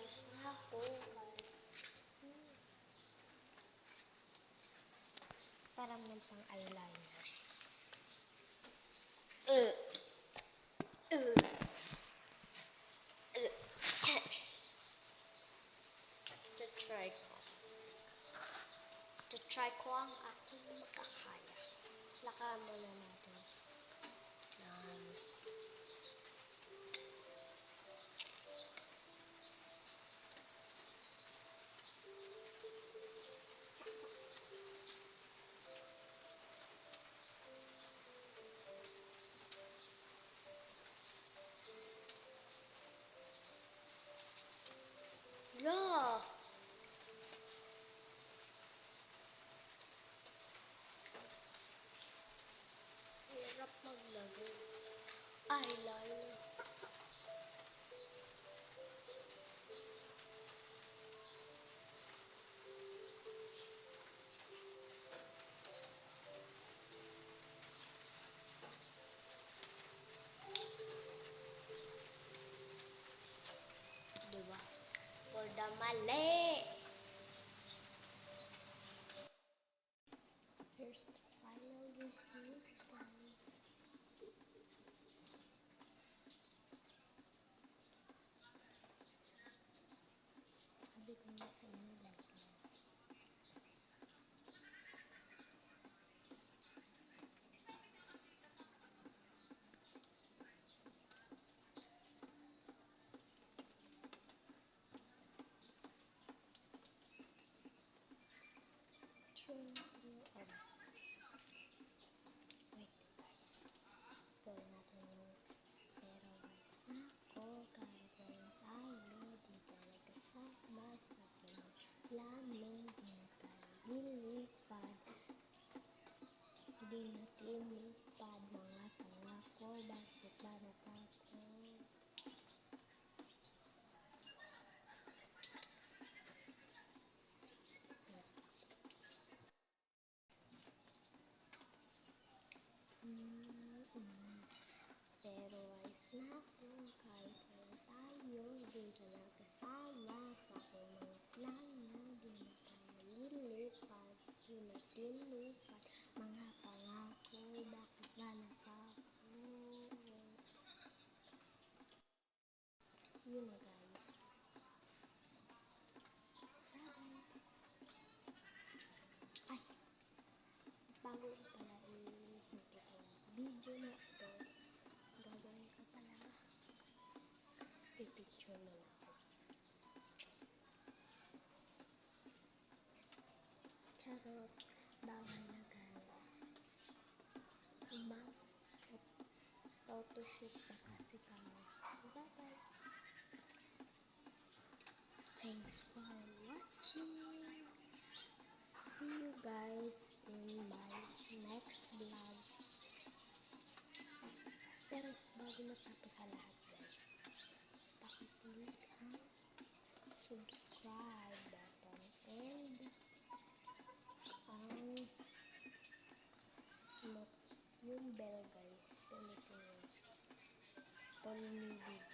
guys na po. Parang may pang eyeliner. Try ko ang aking makakaya. Lakaran muna natin. Yeah. Hirap maglagay. Eyeliner. Diba? For the mali. Here's the final result, guys. Sabi ko na sa inyo, like lang. Wait, guys. Gawin natin yung pero guys ako gagawin tayo di tayo kasama sa lamang di tayo lilipad di natin lipad mga pangako bakit ba natakot pero guys na kung kahit tayo di tayo kasama sa mga plano di na tayo lilipad di natin lipad mga pangako bakit ba natakot yun na guys ay bago ko pala video na ito gagawin ko pala pipicture na ako charot bawal na guys photoshoot na kasi kami bye bye thanks for watching see you guys in my next vlog pero bago matapos sa lahat guys pakiclick ang subscribe button and yung bell guys pindutin nyo for new video